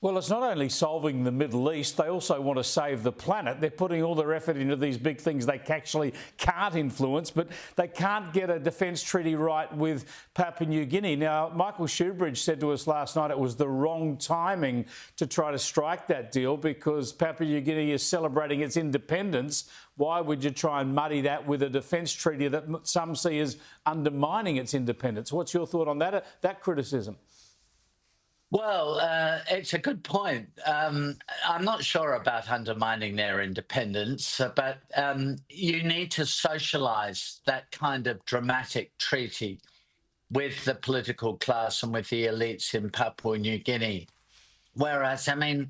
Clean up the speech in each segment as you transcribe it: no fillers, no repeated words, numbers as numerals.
Well, it's not only solving the Middle East, they also want to save the planet. They're putting all their effort into these big things they actually can't influence, but they can't get a defence treaty right with Papua New Guinea. Now, Michael Shoebridge said to us last night it was the wrong timing to try to strike that deal because Papua New Guinea is celebrating its independence. Why would you try and muddy that with a defence treaty that some see as undermining its independence? What's your thought on that criticism? Well, it's a good point. I'm not sure about undermining their independence, but you need to socialise that kind of dramatic treaty with the political class and with the elites in Papua New Guinea. Whereas, I mean,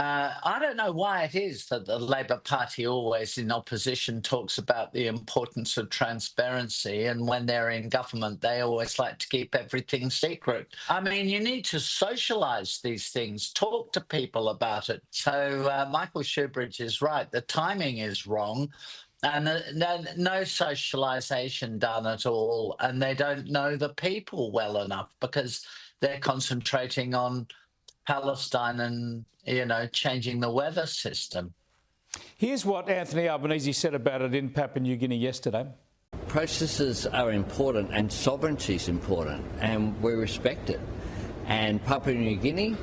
I don't know why it is that the Labour Party, always in opposition, talks about the importance of transparency, and when they're in government, they always like to keep everything secret. I mean, you need to socialise these things, talk to people about it. So Michael Shoebridge is right. The timing is wrong. And no socialisation done at all. And they don't know the people well enough because they're concentrating on Palestine and, you know, changing the weather system. Here's what Anthony Albanese said about it in Papua New Guinea yesterday. Processes are important and sovereignty is important, and we respect it. And Papua New Guinea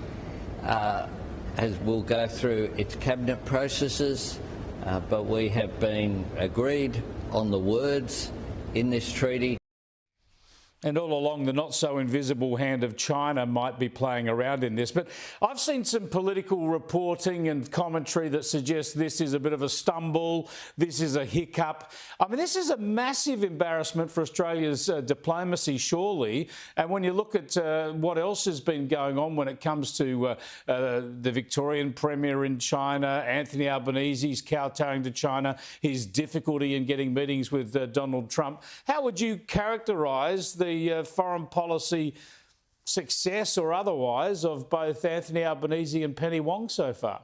will go through its cabinet processes, but we have been agreed on the words in this treaty. And all along, the not-so-invisible hand of China might be playing around in this. But I've seen some political reporting and commentary that suggests this is a bit of a stumble, this is a hiccup. I mean, this is a massive embarrassment for Australia's diplomacy, surely. And when you look at what else has been going on when it comes to the Victorian Premier in China, Anthony Albanese's kowtowing to China, his difficulty in getting meetings with Donald Trump, how would you characterise the foreign policy success or otherwise of both Anthony Albanese and Penny Wong so far?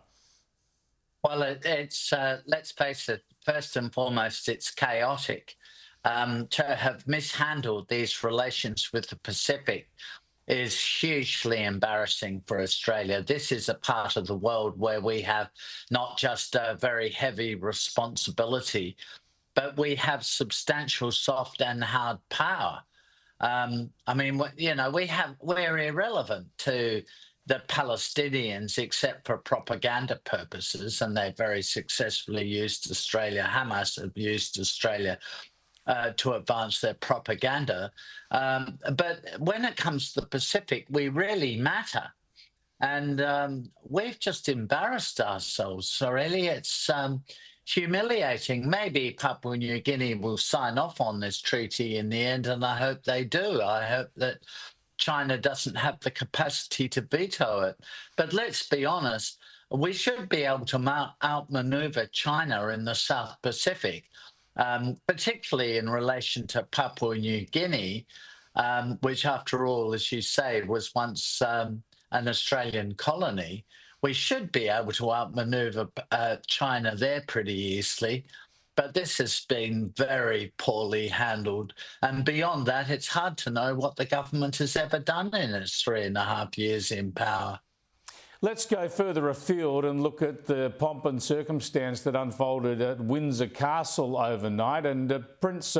Well, it's let's face it, first and foremost, it's chaotic. To have mishandled these relations with the Pacific is hugely embarrassing for Australia. This is a part of the world where we have not just a very heavy responsibility, but we have substantial soft and hard power. I mean, you know, we're irrelevant to the Palestinians except for propaganda purposes, and they've very successfully used Australia. Hamas have used Australia to advance their propaganda. But when it comes to the Pacific, we really matter. And we've just embarrassed ourselves. So really, it's humiliating. Maybe Papua New Guinea will sign off on this treaty in the end, and I hope they do. I hope that China doesn't have the capacity to veto it. But let's be honest, we should be able to outmaneuver China in the South Pacific, particularly in relation to Papua New Guinea, which, after all, as you say, was once an Australian colony. We should be able to outmaneuver China there pretty easily, but this has been very poorly handled. And beyond that, it's hard to know what the government has ever done in its 3.5 years in power. Let's go further afield and look at the pomp and circumstance that unfolded at Windsor Castle overnight. And Prince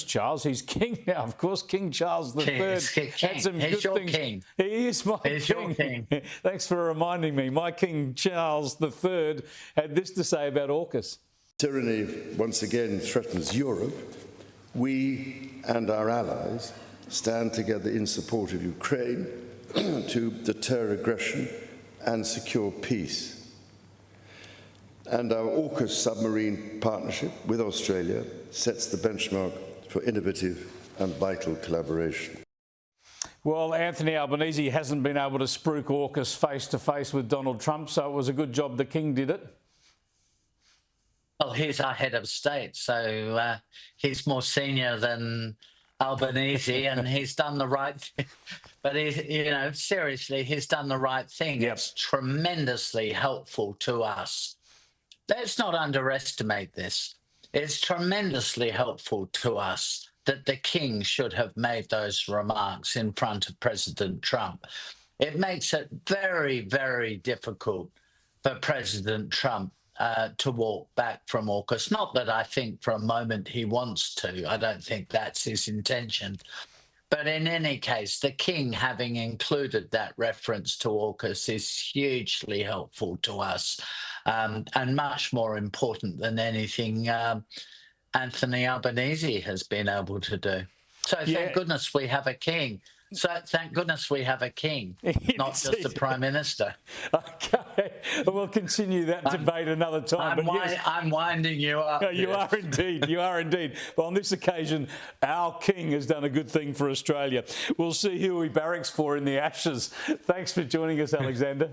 Charles, he's king now, of course, King Charles III. Had some good things. King. He is my He's king. Your king. Thanks for reminding me. My King Charles III had this to say about AUKUS. Tyranny once again threatens Europe. We and our allies stand together in support of Ukraine to deter aggression and secure peace. And our AUKUS submarine partnership with Australia sets the benchmark for innovative and vital collaboration. Well, Anthony Albanese hasn't been able to spruik AUKUS face-to-face with Donald Trump, so it was a good job the King did it. Well, he's our head of state, so he's more senior than Albanese, and he's done the right thing. But you know, seriously, he's done the right thing. Yep. It's tremendously helpful to us. Let's not underestimate this. It's tremendously helpful to us that the King should have made those remarks in front of President Trump. it makes it very, very difficult for President Trump to walk back from AUKUS. Not that I think for a moment he wants to. I don't think that's his intention. But in any case, the King having included that reference to AUKUS is hugely helpful to us, and much more important than anything Anthony Albanese has been able to do. So thank goodness we have a king. So thank goodness we have a king, not just a prime minister. Okay, we'll continue that debate another time. I'm winding you up. No, you are indeed. You are indeed. But on this occasion, our king has done a good thing for Australia. We'll see who he barracks for in the Ashes. Thanks for joining us, Alexander.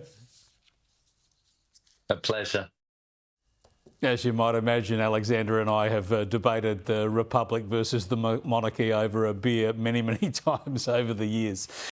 A pleasure. As you might imagine, Alexander and I have debated the Republic versus the monarchy over a beer many, many times over the years.